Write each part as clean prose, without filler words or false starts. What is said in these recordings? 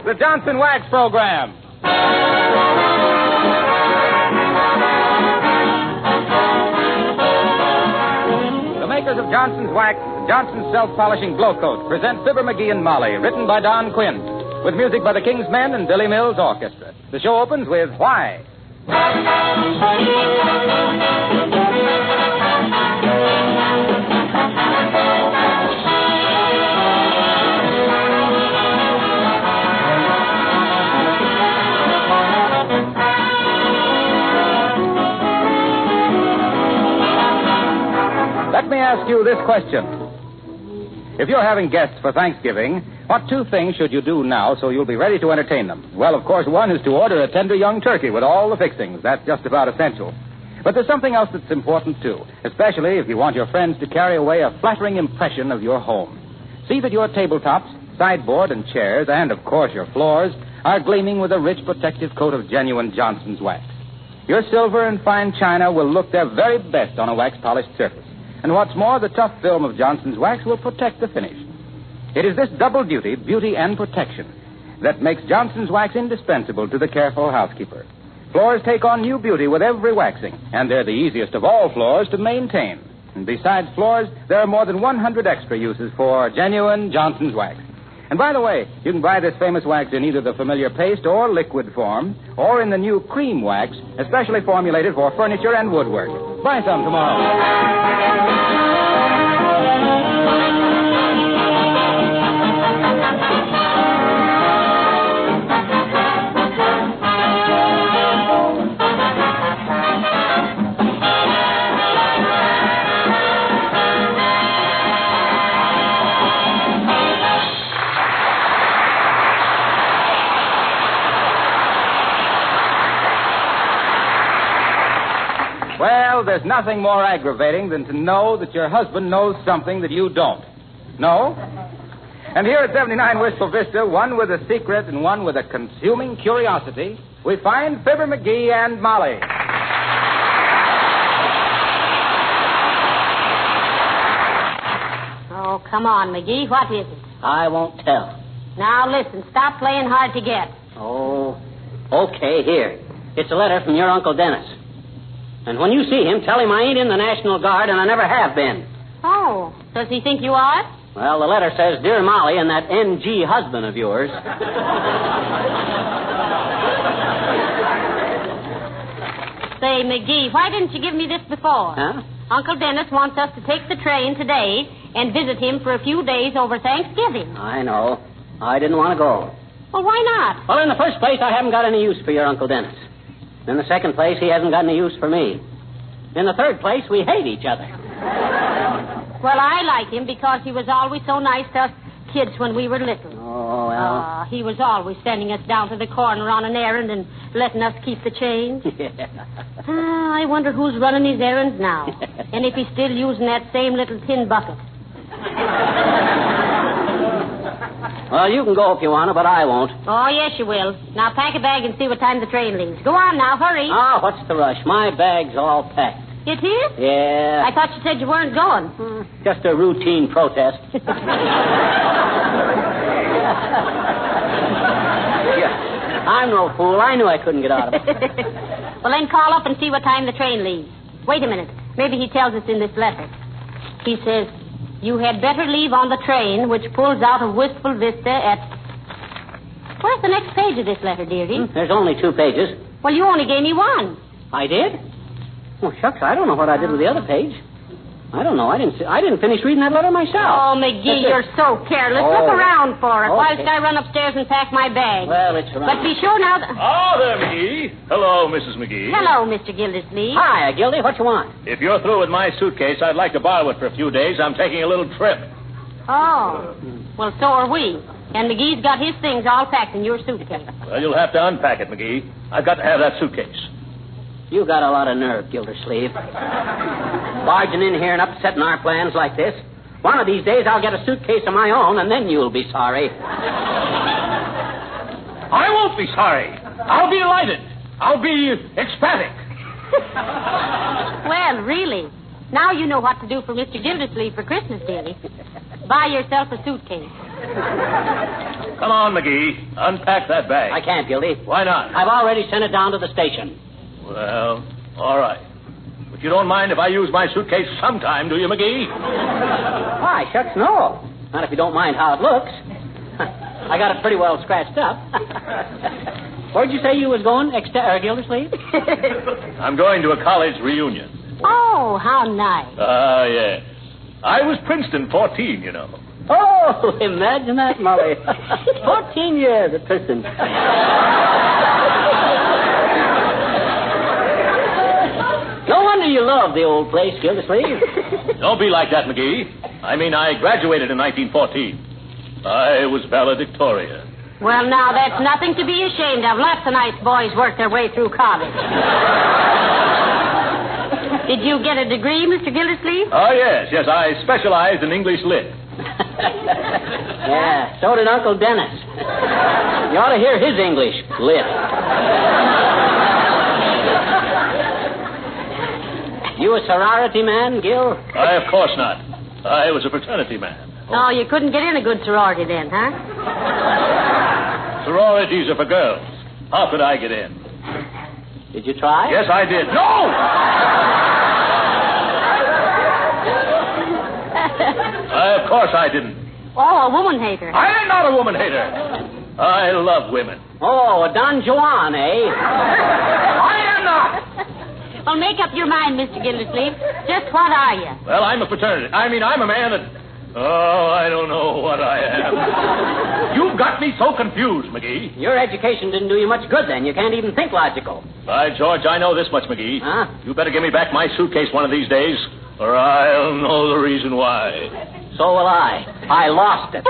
the Johnson Wax Program. The makers of Johnson's Wax, Johnson's Self-Polishing Glow Coat, present Fibber McGee and Molly, written by Don Quinn, with music by the King's Men and Billy Mills Orchestra. The show opens with Why? Let me ask you this question. If you're having guests for Thanksgiving, what two things should you do now so you'll be ready to entertain them? Well, of course, one is to order a tender young turkey with all the fixings. That's just about essential. But there's something else that's important, too, especially if you want your friends to carry away a flattering impression of your home. See that your tabletops, sideboard, and chairs, and, of course, your floors, are gleaming with a rich protective coat of genuine Johnson's wax. Your silver and fine china will look their very best on a wax-polished surface. And what's more, the tough film of Johnson's Wax will protect the finish. It is this double duty, beauty and protection, that makes Johnson's Wax indispensable to the careful housekeeper. Floors take on new beauty with every waxing, and they're the easiest of all floors to maintain. And besides floors, there are more than 100 extra uses for genuine Johnson's Wax. And by the way, you can buy this famous wax in either the familiar paste or liquid form, or in the new cream wax, especially formulated for furniture and woodwork. Buy some tomorrow. Well, there's nothing more aggravating than to know that your husband knows something that you don't. No? And here at 79 Wistful Vista, one with a secret and one with a consuming curiosity, we find Fibber McGee and Molly. Oh, come on, McGee. What is it? I won't tell. Now, listen. Stop playing hard to get. Oh, okay, here. It's a letter from your Uncle Dennis. And when you see him, tell him I ain't in the National Guard and I never have been. Oh, does he think you are? Well, the letter says, Dear Molly and that NG husband of yours. Say, McGee, why didn't you give me this before? Huh? Uncle Dennis wants us to take the train today and visit him for a few days over Thanksgiving. I know. I didn't want to go. Well, why not? Well, in the first place, I haven't got any use for your Uncle Dennis. In the second place, he hasn't got any use for me. In the third place, we hate each other. Well, I like him because he was always so nice to us kids when we were little. Oh, well. He was always sending us down to the corner on an errand and letting us keep the change. Yeah. I wonder who's running his errands now. And if he's still using that same little tin bucket. Well, you can go if you want to, but I won't. Oh, yes, you will. Now, pack a bag and see what time the train leaves. Go on now, hurry. Oh, what's the rush? My bag's all packed. It is? Yeah. I thought you said you weren't going. Just a routine protest. Yeah. I'm no fool. I knew I couldn't get out of it. Well, then call up and see what time the train leaves. Wait a minute. Maybe he tells us in this letter. He says, you had better leave on the train which pulls out of Wistful Vista at... Where's the next page of this letter, dearie? There's only 2 pages. Well, you only gave me one. I did? Well, shucks, I don't know what I did with the other page. I don't know. I didn't finish reading that letter myself. Oh, McGee, you're so careless. Oh. Look around for it Okay. whilst I run upstairs and pack my bag. Well, it's around. But be sure now... Ah, there, McGee. Hello, Mrs. McGee. Hello, Mr. Gildersleeve. Hi, Gildy. What you want? If you're through with my suitcase, I'd like to borrow it for a few days. I'm taking a little trip. Oh. Well, so are we. And McGee's got his things all packed in your suitcase. Well, you'll have to unpack it, McGee. I've got to have that suitcase. You got a lot of nerve, Gildersleeve. Barging in here and upsetting our plans like this. One of these days I'll get a suitcase of my own, and then you'll be sorry. I won't be sorry. I'll be delighted. I'll be ecstatic. Well, really. Now you know what to do for Mr. Gildersleeve for Christmas, dearie. Buy yourself a suitcase. Come on, McGee. Unpack that bag. I can't, Gildy. Why not? I've already sent it down to the station. Well, all right. But you don't mind if I use my suitcase sometime, do you, McGee? Why, shucks, no. Not if you don't mind how it looks. I got it pretty well scratched up. Where'd you say you was going, Gildersleeve? I'm going to a college reunion. Oh, how nice. Yes. I was Princeton 14, you know. Oh, imagine that, Molly. 14 years at Princeton. No wonder you love the old place, Gildersleeve. Don't be like that, McGee. I mean, I graduated in 1914. I was valedictorian. Well, now, that's nothing to be ashamed of. Lots of nice boys work their way through college. Did you get a degree, Mr. Gildersleeve? Oh, yes. I specialized in English lit. Yeah, so did Uncle Dennis. You ought to hear his English lit. You a sorority man, Gil? Of course not. I was a fraternity man. Oh, you couldn't get in a good sorority then, huh? Sororities are for girls. How could I get in? Did you try? Yes, I did. No! Of course I didn't. Oh, a woman hater. I am not a woman hater. I love women. Oh, a Don Juan, eh? I am not. Well, make up your mind, Mr. Gildersleeve. Just what are you? Well, I'm a fraternity. I'm a man that... Oh, I don't know what I am. You've got me so confused, McGee. Your education didn't do you much good then. You can't even think logical. By George, I know this much, McGee. Huh? You better give me back my suitcase one of these days, or I'll know the reason why. So will I. I lost it.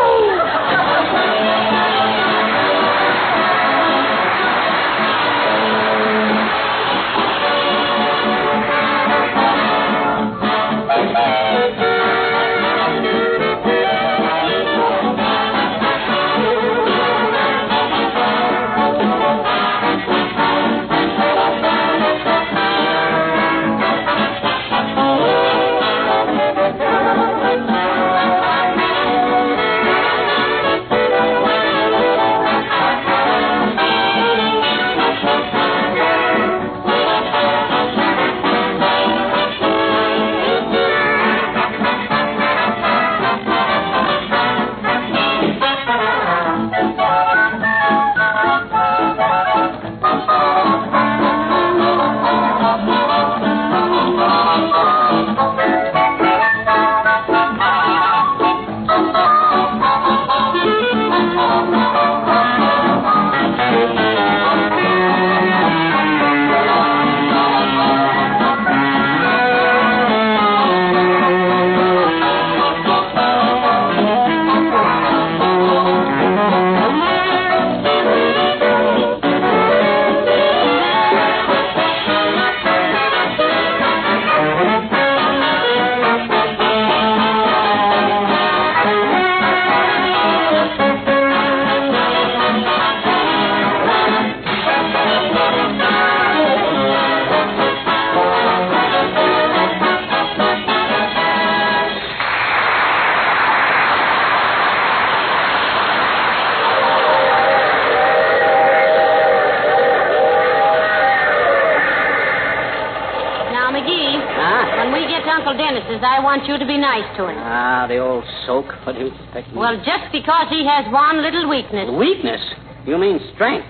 I want you to be nice to him. Ah, the old soak. What do you expect me? Well, just because he has one little weakness. Weakness? You mean strength?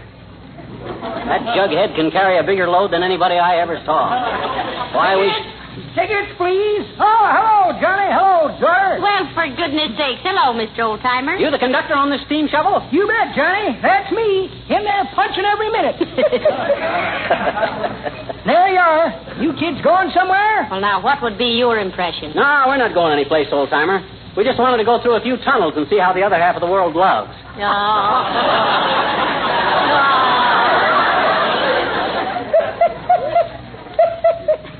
That jughead can carry a bigger load than anybody I ever saw. Why, we... Tickets, please. Oh, hello, Johnny. Hello, George. Well, for goodness sakes. Hello, Mr. Oldtimer. You the conductor on this steam shovel? You bet, Johnny. That's me. In there punching every minute. There you are. You kids going somewhere? Well, now, what would be your impression? No, we're not going anyplace, old-timer. We just wanted to go through a few tunnels and see how the other half of the world loves.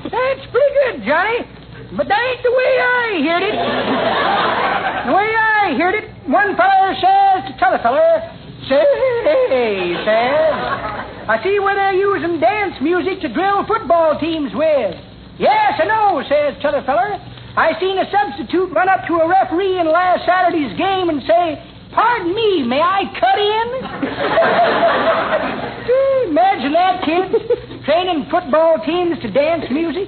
That's pretty good, Johnny. But that ain't the way I heard it. The way I heard it, one feller says to t'other feller, say, says, I see where they're using dance music to drill football teams with. Yes, I know, says t'other feller. I seen a substitute run up to a referee in last Saturday's game and say, Pardon me, may I cut in? Imagine that, kids. Training football teams to dance music.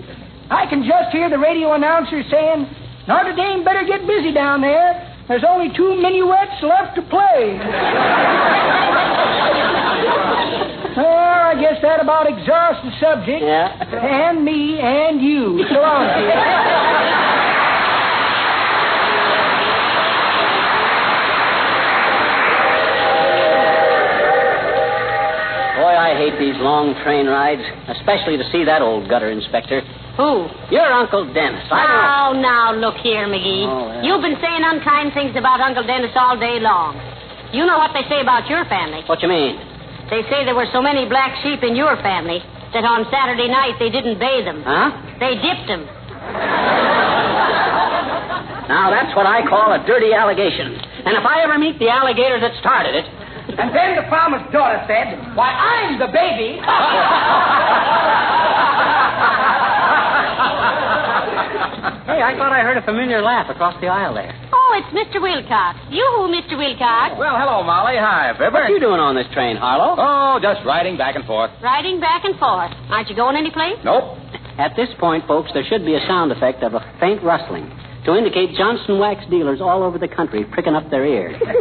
I can just hear the radio announcer saying, Notre Dame better get busy down there. There's only 2 minuets left to play. Well, I guess that about exhausts the subject. Yeah. And me and you. So long, kids. Boy, I hate these long train rides, especially to see that old gutter inspector. Who? Your Uncle Dennis. Oh, now, look here, McGee. Oh, yeah. You've been saying unkind things about Uncle Dennis all day long. You know what they say about your family. What you mean? They say there were so many black sheep in your family that on Saturday night they didn't bathe them. Huh? They dipped them. Now, that's what I call a dirty allegation. And if I ever meet the alligator that started it... And then the farmer's daughter said, why, I'm the baby. Hey, I thought I heard a familiar laugh across the aisle there. Oh, it's Mr. Wilcox. You, Mr. Wilcox. Well, hello, Molly. Hi, Fibber. What you doing on this train, Harlow? Oh, just riding back and forth. Riding back and forth. Aren't you going anyplace? Nope. At this point, folks, there should be a sound effect of a faint rustling to indicate Johnson wax dealers all over the country pricking up their ears. Well,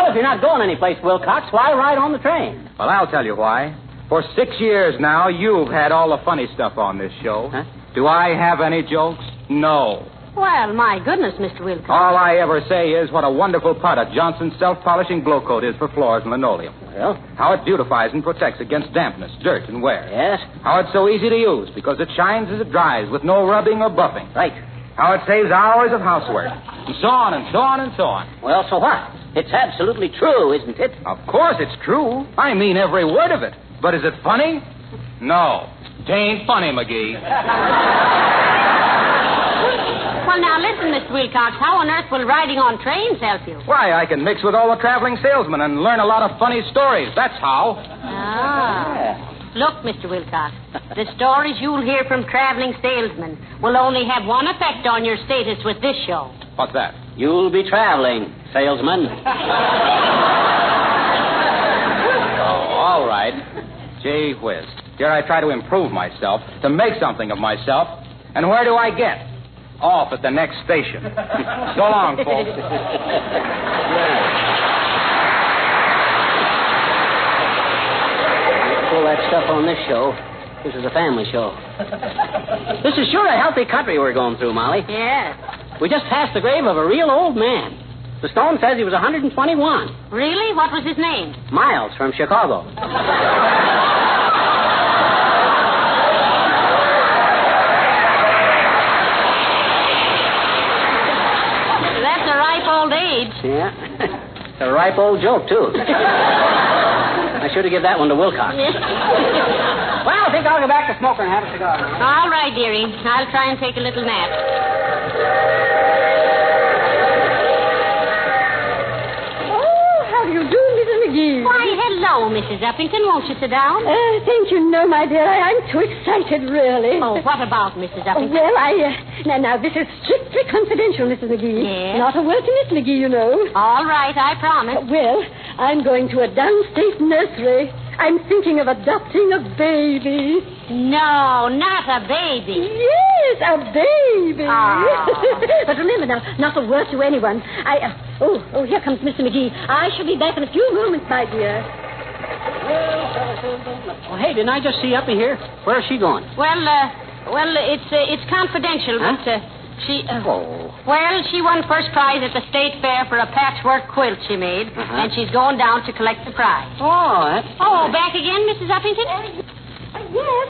if you're not going anyplace, Wilcox, why ride on the train? Well, I'll tell you why. For 6 years now, you've had all the funny stuff on this show. Huh? Do I have any jokes? No. Well, my goodness, Mr. Wilcox. All I ever say is what a wonderful product Johnson's self-polishing glow coat is for floors and linoleum. Well, How it beautifies and protects against dampness, dirt, and wear. yes, How it's so easy to use because it shines as it dries with no rubbing or buffing. right. How it saves hours of housework. And so on and so on and so on. Well, so what? It's absolutely true, isn't it? Of course it's true. I mean every word of it. But is it funny? No. It ain't funny, McGee. Well, now, listen, Mr. Wilcox. How on earth will riding on trains help you? Why, I can mix with all the traveling salesmen and learn a lot of funny stories. That's how. Ah. Look, Mr. Wilcox, the stories you'll hear from traveling salesmen will only have one effect on your status with this show. What's that? You'll be traveling, salesman. Oh, all right. Gee whiz. Here I try to improve myself, to make something of myself. And where do I get? Off at the next station. So long, folks. Pull that stuff on this show. This is a family show. This is sure a healthy country we're going through, Molly. Yes. We just passed the grave of a real old man. The stone says he was 121. Really? What was his name? Miles from Chicago. That's a ripe old age. Yeah. It's a ripe old joke, too. I should have given that one to Wilcox. Well, I think I'll go back to smoking and have a cigar. All right, dearie. I'll try and take a little nap. How do you do, Mrs. McGee? Why, hello, Mrs. Uppington. Won't you sit down? Thank you. No, my dear. I'm too excited, really. Oh, what about Mrs. Uppington? Well, now, this is strictly confidential, Mrs. McGee. Yes? Not a word to Miss McGee, you know. All right, I promise. Well, I'm going to a downstate nursery. I'm thinking of adopting a baby. No, not a baby. Yes, a baby. Ah. But remember now, not a word to anyone. Oh, here comes Mr. McGee. I shall be back in a few moments, my dear. Oh, hey, didn't I just see Uppy here? Where is she going? Well, it's confidential, Huh? but she. Oh. Well, she won first prize at the state fair for a patchwork quilt she made, and she's going down to collect the prize. Oh, that's... Oh, back again, Mrs. Uppington? Yes,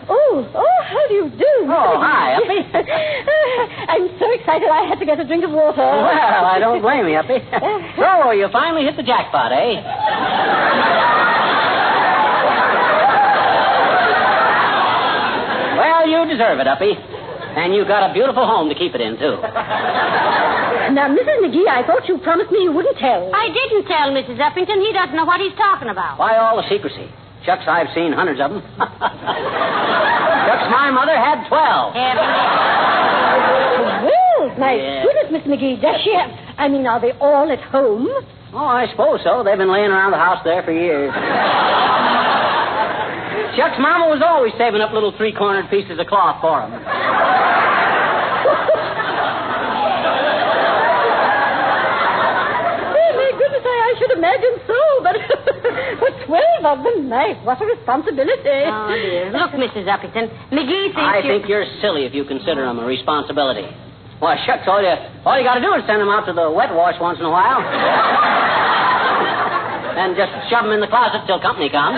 Oh, how do you do? Oh, hi, Uppy. I'm so excited I had to get a drink of water. Well, I don't blame you, Uppy. So, you finally hit the jackpot, eh? Well, you deserve it, Uppy. And you got a beautiful home to keep it in, too. Now, Mrs. McGee, I thought you promised me you wouldn't tell. I didn't tell Mrs. Uppington. He doesn't know what he's talking about. Why all the secrecy? Shucks, I've seen hundreds of them. Shucks, my mother had 12. Well, my goodness, news, Mr. McGee? Does she have... are they all at home? Oh, I suppose so. They've been laying around the house there for years. Chuck's mama was always saving up little three-cornered pieces of cloth for him. I should imagine so, but 12 of them, nice. What a responsibility. Oh, dear. Look, Mrs. Uppington, McGee thinks I think you're silly if you consider them a responsibility. Why, shucks, all you got to do is send them out to the wet wash once in a while. And just shove them in the closet till company comes.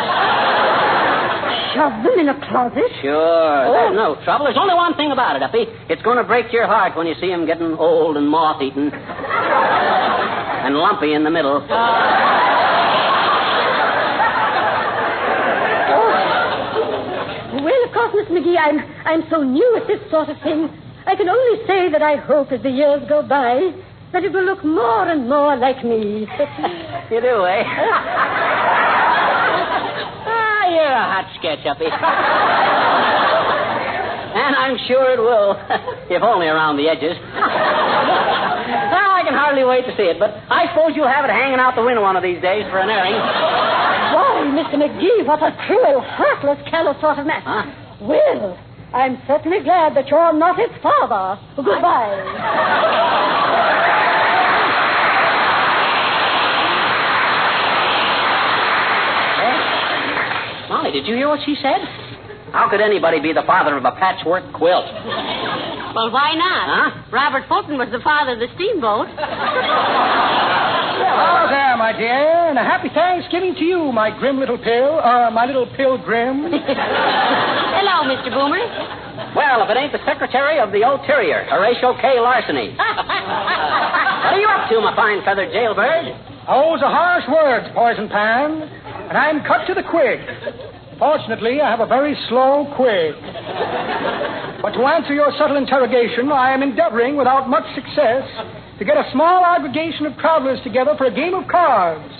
Shove them in a closet? Sure. There's no trouble. There's only one thing about it, Uppy. It's going to break your heart when you see them getting old and moth-eaten. And lumpy in the middle. Well, of course, Miss McGee, I'm so new at this sort of thing. I can only say that I hope as the years go by that it will look more and more like me. You do, eh? You're a hot sketch, Uppy. And I'm sure it will, if only around the edges. Well, I can hardly wait to see it, but I suppose you'll have it hanging out the window one of these days for an airing. Why, Mr. McGee, what a cruel, heartless, callous sort of man. Huh? Well, I'm certainly glad that you're not his father. Goodbye. Molly, did you hear what she said? How could anybody be the father of a patchwork quilt? Well, why not? Huh? Robert Fulton was the father of the steamboat. Hello there, my dear, and a happy Thanksgiving to you, my grim little my little pilgrim. Hello, Mr. Boomer. Well, if it ain't the Secretary of the Ulterior, Horatio K. Larceny. What are you up to, my fine feathered jailbird? Those are harsh words, Poison Pan, and I'm cut to the quick. Fortunately, I have a very slow quick. But to answer your subtle interrogation, I am endeavoring, without much success, to get a small aggregation of travelers together for a game of cards.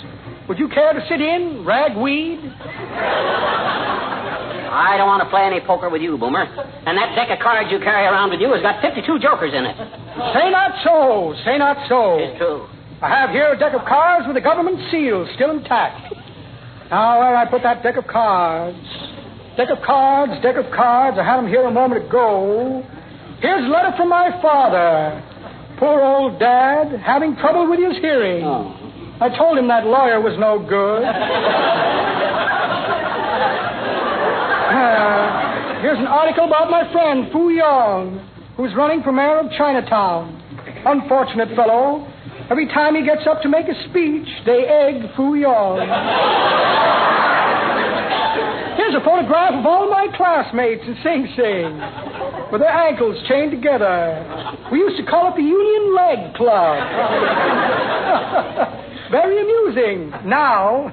Would you care to sit in, ragweed? I don't want to play any poker with you, Boomer. And that deck of cards you carry around with you has got 52 jokers in it. Say not so. Say not so. It's true. I have here a deck of cards with a government seal still intact. Now, where I put that deck of cards? Deck of cards. I had them here a moment ago. Here's a letter from my father. Poor old Dad, having trouble with his hearing. Oh. I told him that lawyer was no good. Here's an article about my friend, Fu Yong, who's running for mayor of Chinatown. Unfortunate fellow. Every time he gets up to make a speech, they egg Fu Yong. Here's a photograph of all my classmates in Sing Sing, with their ankles chained together. We used to call it the Union Leg Club. Very amusing. Now,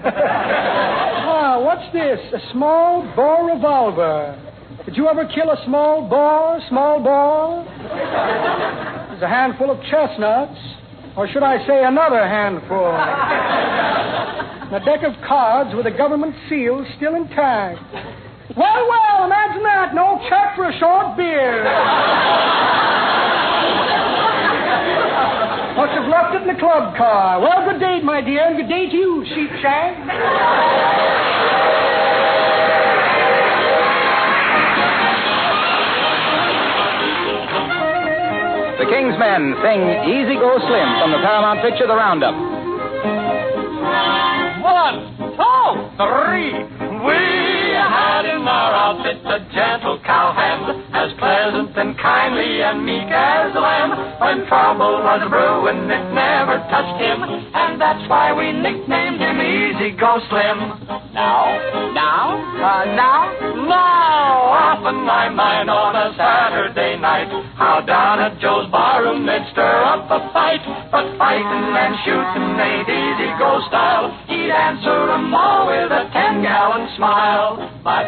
what's this? A small bore revolver. Did you ever kill a small bore? There's a handful of chestnuts. Or should I say another handful? A deck of cards with a government seal still intact. Well, imagine that. No check for a short beer. Must have left it in the club car. Well, good day, my dear, and good day to you, Sheepshank. The King's Men sing Easy Go Slim from the Paramount picture, The Roundup. 1, 2, 3. We had in our outfit a gentle cowhand, as pleasant and kindly and meek as a lamb. When trouble was brewing, it never touched him, and that's why we nicknamed him Easy Go Slim. Now, often I mind on a Saturday night how down at Joe's barroom they'd stir up a fight. But fighting and shooting ain't Easy Go style. He'd answer 'em all with a 10-gallon smile. But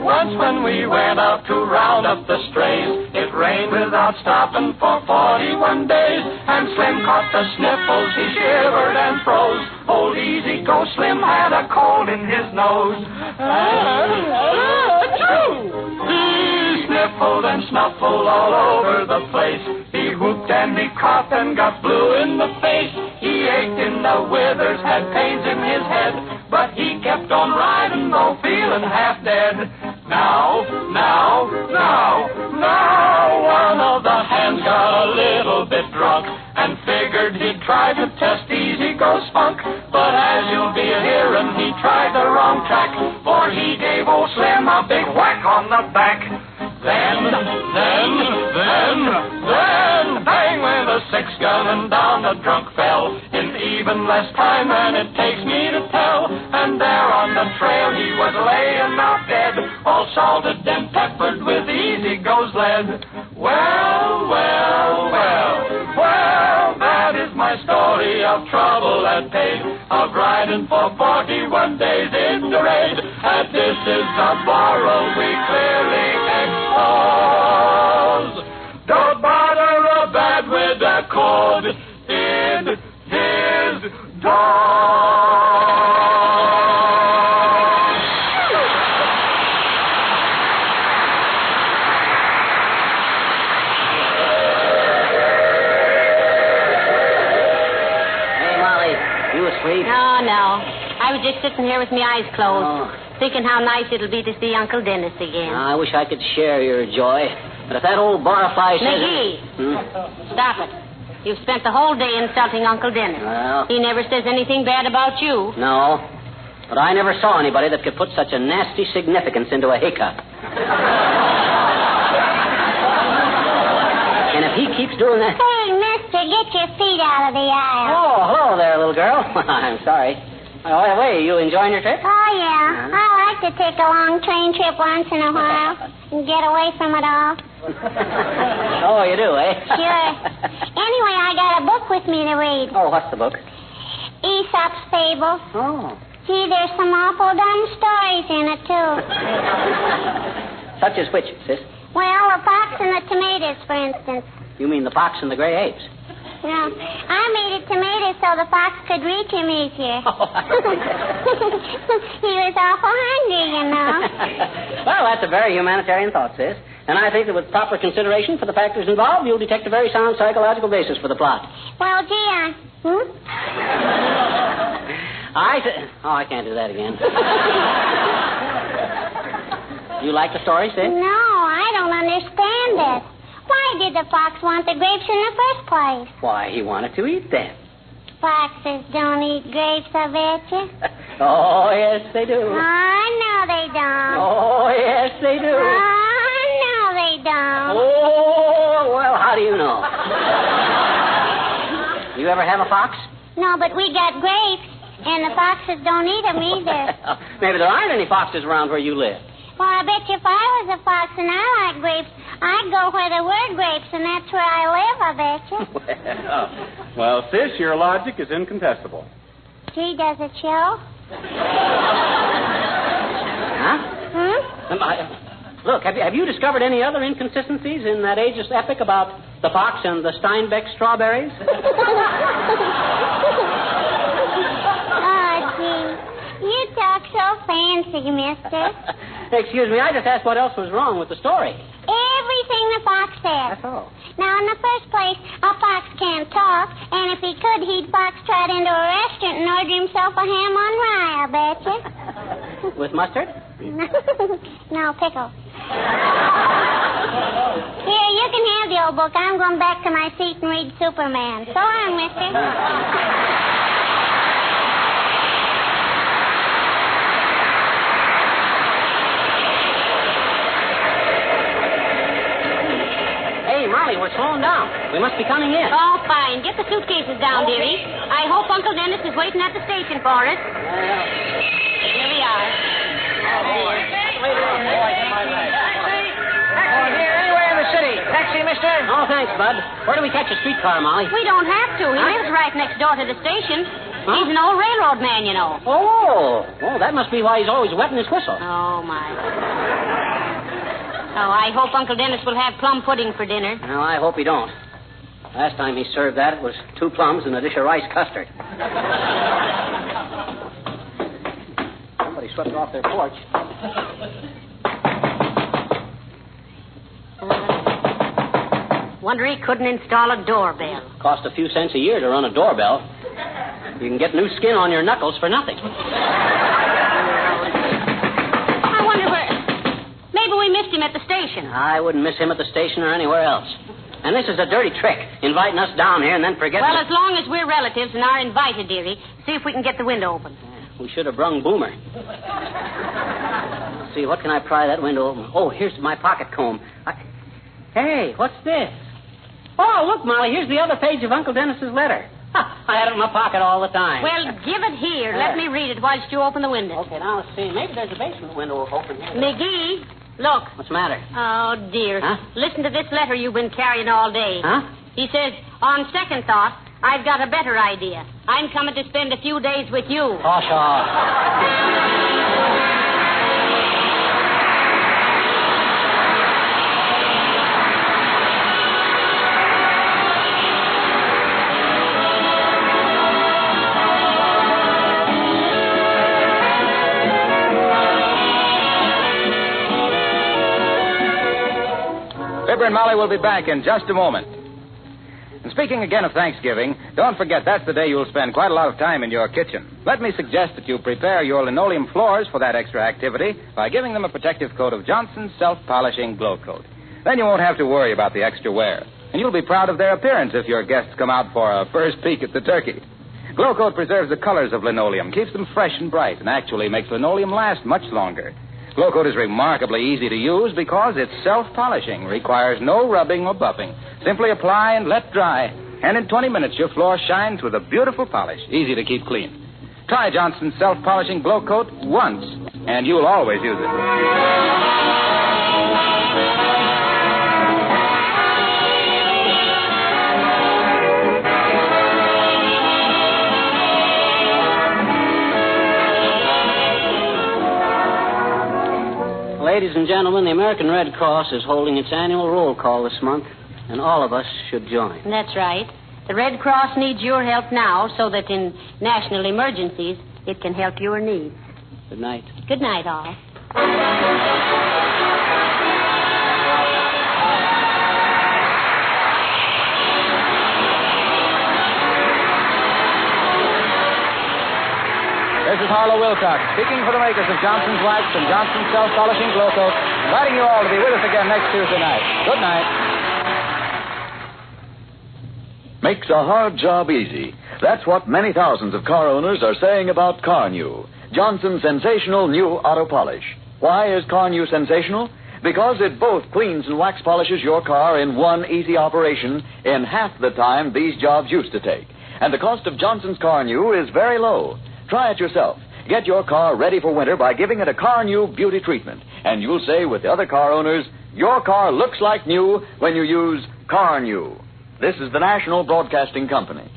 once when we went out to round up the strays, it rained without stopping for 41 days, and Slim caught the sniffles, he shivered and froze. Old Easy Go Slim had a cold in his nose. He sniffled and snuffle all over the place. He whooped and he coughed and got blue in the face. He ached in the withers, had pains in his head, but he kept on riding, though feeling half dead. Now, one of the hands got a little bit drunk and figured he'd try to test Easy Go Spunk. But as you'll be hearing, he tried the wrong track, for he gave old Slim a big whack on the back. Then, bang went a 6-gun and down the drunk fell in even less time than it takes me to tell. And there on the trail he was laying out dead, all salted and peppered with Easy Go's lead. Well, that is my story of trouble and pain, of riding for 41 days in the rain. And this is the moral we clearly expose. Don't bother a bad with a cold in his dog. Asleep? No. I was just sitting here with my eyes closed, thinking how nice it'll be to see Uncle Dennis again. I wish I could share your joy. But if that old barfly says... McGee, stop it. You've spent the whole day insulting Uncle Dennis. Well... He never says anything bad about you. No. But I never saw anybody that could put such a nasty significance into a hiccup. And if he keeps doing that... Hey, mister, get your feet out of the aisle. Oh, hello there, little girl. I'm sorry. Oh, wait, you enjoying your trip? Oh, yeah. I like to take a long train trip once in a while and get away from it all. Oh, you do, eh? Sure. Anyway, I got a book with me to read. Oh, what's the book? Aesop's Fables. Oh. Gee, there's some awful dumb stories in it, too. Such as which, sis? Well, the fox and the tomatoes, for instance. You mean the fox and the gray apes? No, I made it tomatoes so the fox could reach him easier. He was awful hungry, you know. Well, that's a very humanitarian thought, sis. And I think that with proper consideration for the factors involved, you'll detect a very sound psychological basis for the plot. Well, gee, I can't do that again. You like the story, sis? No, I don't understand it. Why did the fox want the grapes in the first place? Why, he wanted to eat them. Foxes don't eat grapes, I bet you. Oh, yes, they do. Oh, no, they don't. Oh, yes, they do. Oh, no, they don't. Oh, well, how do you know? You ever have a fox? No, but we got grapes, and the foxes don't eat them either. Maybe there aren't any foxes around where you live. Well, I bet you if I was a fox and I like grapes, I'd go where there were grapes, and that's where I live, I bet you. Well, sis, your logic is incontestable. Gee, does it show? Huh? Look, have you discovered any other inconsistencies in that ageless epic about the fox and the Steinbeck strawberries? Oh, gee. You talk so fancy, mister. Excuse me, I just asked what else was wrong with the story. Everything the fox said. That's all. Now, in the first place, a fox can't talk, and if he could, he'd fox trot into a restaurant and order himself a ham on rye, I bet you. With mustard? No, pickle. Here, you can have the old book. I'm going back to my seat and read Superman. So long, mister. Hey, Molly, we're slowing down. We must be coming in. Oh, fine. Get the suitcases down, dearie. I hope Uncle Dennis is waiting at the station for us. Here we are. Here, anywhere in the city. Taxi, mister? Oh, thanks, Bud. Where do we catch a streetcar, Molly? We don't have to. He lives right next door to the station. Huh? He's an old railroad man, you know. Oh, that must be why he's always wetting his whistle. Oh, my. Oh, I hope Uncle Dennis will have plum pudding for dinner. Well, I hope he don't. Last time he served that, it was 2 plums and a dish of rice custard. Somebody swept off their porch. Wonder he couldn't install a doorbell. Cost a few cents a year to run a doorbell. You can get new skin on your knuckles for nothing. I wonder where... Maybe we missed him at the station. I wouldn't miss him at the station or anywhere else. And this is a dirty trick, inviting us down here and then forgetting... Well, as long as we're relatives and are invited, dearie, see if we can get the window open. We should have brung Boomer. Let's see, what can I pry that window open? Oh, here's my pocket comb. Hey, what's this? Oh, look, Molly, here's the other page of Uncle Dennis's letter. I had it in my pocket all the time. Well, give it here. Let me read it whilst you open the window. Okay, now let's see. Maybe there's a basement window open here. McGee, look. What's the matter? Oh, dear. Huh? Listen to this letter you've been carrying all day. Huh? He says, on second thought, I've got a better idea. I'm coming to spend a few days with you. Oh, sure. Fibber and Molly will be back in just a moment. And speaking again of Thanksgiving, don't forget that's the day you'll spend quite a lot of time in your kitchen. Let me suggest that you prepare your linoleum floors for that extra activity by giving them a protective coat of Johnson's self-polishing glow coat. Then you won't have to worry about the extra wear. And you'll be proud of their appearance if your guests come out for a first peek at the turkey. Glow coat preserves the colors of linoleum, keeps them fresh and bright, and actually makes linoleum last much longer. Glow coat is remarkably easy to use because it's self-polishing, requires no rubbing or buffing. Simply apply and let dry, and in 20 minutes your floor shines with a beautiful polish, easy to keep clean. Try Johnson's self-polishing Glow Coat once, and you'll always use it. Ladies and gentlemen, the American Red Cross is holding its annual roll call this month, and all of us should join. That's right. The Red Cross needs your help now so that in national emergencies it can help your needs. Good night. Good night, all. This is Harlow Wilcox, speaking for the makers of Johnson's Wax and Johnson's Self-Polishing Glow Coat, inviting you all to be with us again next Tuesday night. Good night. Makes a hard job easy. That's what many thousands of car owners are saying about Car New, Johnson's sensational new auto polish. Why is Car New sensational? Because it both cleans and wax polishes your car in one easy operation in half the time these jobs used to take. And the cost of Johnson's Car New is very low. Try it yourself. Get your car ready for winter by giving it a Car New beauty treatment. And you'll say with the other car owners, your car looks like new when you use Car New. This is the National Broadcasting Company.